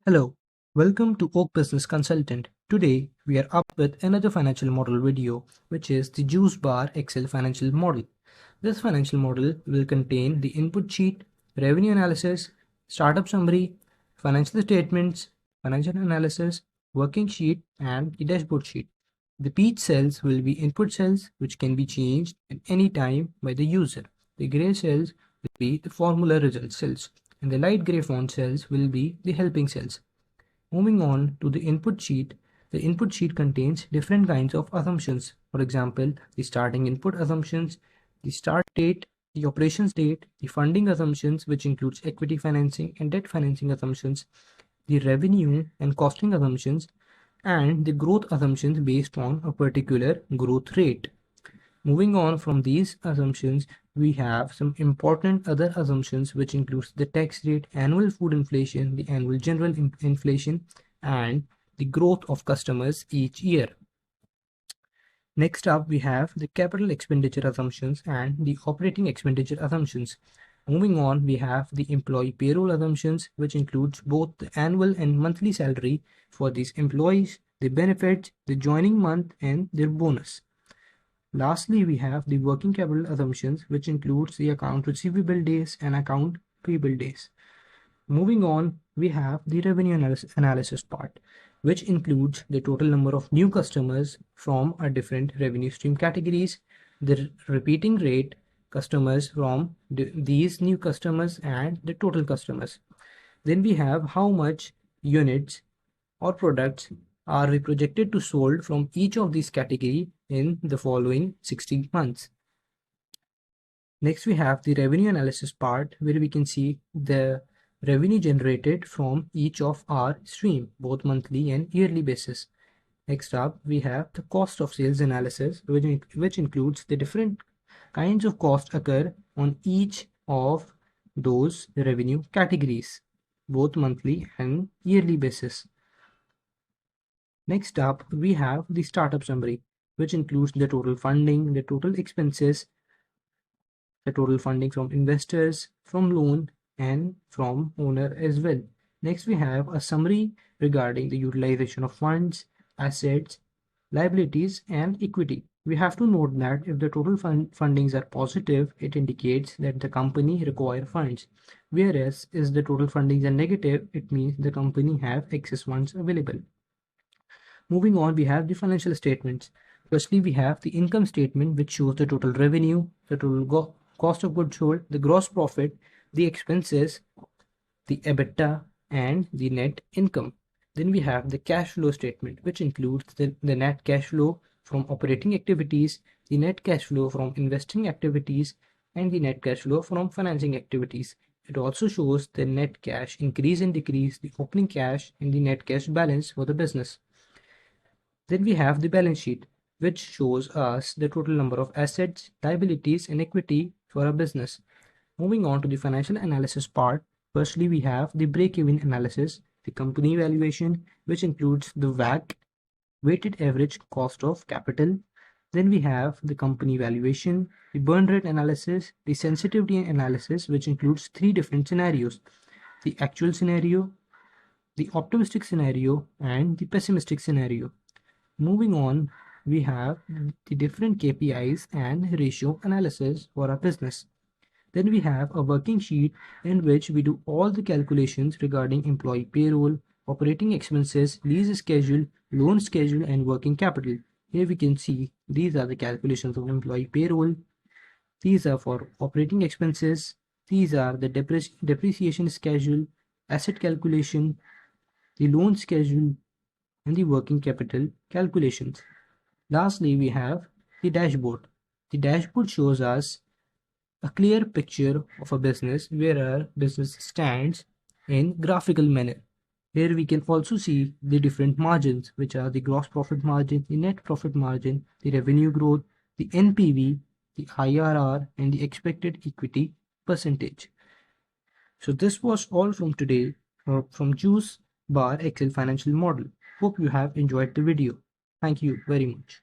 Hello, welcome to Oak Business Consultant. Today we are up with another financial model video, which is the Juice Bar Excel financial model. This financial model will contain the input sheet, revenue analysis, startup summary, financial statements, financial analysis, working sheet, and the dashboard sheet. The peach cells will be input cells which can be changed at any time by the user. The gray cells will be the formula result cells, and the light gray font cells will be the helping cells. Moving on to the input sheet contains different kinds of assumptions. For example, the starting input assumptions, the start date, the operations date, the funding assumptions, which includes equity financing and debt financing assumptions, the revenue and costing assumptions, and the growth assumptions based on a particular growth rate. Moving on from these assumptions, we have some important other assumptions which includes the tax rate, annual food inflation, the annual general inflation, and the growth of customers each year. Next up, we have the capital expenditure assumptions and the operating expenditure assumptions. Moving on, we have the employee payroll assumptions, which includes both the annual and monthly salary for these employees, the benefits, the joining month, and their bonus. Lastly, we have the working capital assumptions, which includes the account receivable days and account payable days. Moving on, we have the revenue analysis part, which includes the total number of new customers from a different revenue stream categories, the repeating rate, customers from these new customers, and the total customers. Then we have how much units or products are we projected to sold from each of these category in the following 60 months. Next, we have the revenue analysis part, where we can see the revenue generated from each of our stream, both monthly and yearly basis. Next up, we have the cost of sales analysis, which includes the different kinds of costs occur on each of those revenue categories, both monthly and yearly basis. Next up, we have the startup summary, which includes the total funding, the total expenses, the total funding from investors, from loan, and from owner as well. Next, we have a summary regarding the utilization of funds, assets, liabilities, and equity. We have to note that if the total fundings are positive, it indicates that the company require funds. Whereas if the total fundings are negative, it means the company have excess funds available. Moving on, we have the financial statements. Firstly, we have the income statement, which shows the total revenue, the total cost of goods sold, the gross profit, the expenses, the EBITDA, and the net income. Then we have the cash flow statement, which includes the net cash flow from operating activities, the net cash flow from investing activities, and the net cash flow from financing activities. It also shows the net cash increase and decrease, the opening cash, and the net cash balance for the business. Then we have the balance sheet, which shows us the total number of assets, liabilities, and equity for a business. Moving on to the financial analysis part, firstly we have the break-even analysis, the company valuation, which includes the WACC, weighted average cost of capital. Then we have the company valuation, the burn rate analysis, the sensitivity analysis, which includes 3 different scenarios: the actual scenario, the optimistic scenario, and the pessimistic scenario. Moving on, we have the different KPIs and ratio analysis for our business. Then we have a working sheet in which we do all the calculations regarding employee payroll, operating expenses, lease schedule, loan schedule, and working capital. Here we can see these are the calculations of employee payroll. These are for operating expenses. These are the depreciation schedule, asset calculation, the loan schedule, and the working capital calculations. Lastly, we have the dashboard. The dashboard shows us a clear picture of a business where our business stands in graphical manner. Here we can also see the different margins, which are the gross profit margin, the net profit margin, the revenue growth, the NPV, the IRR, and the expected equity percentage. So this was all from today from Juice Bar Excel Financial Model. Hope you have enjoyed the video. Thank you very much.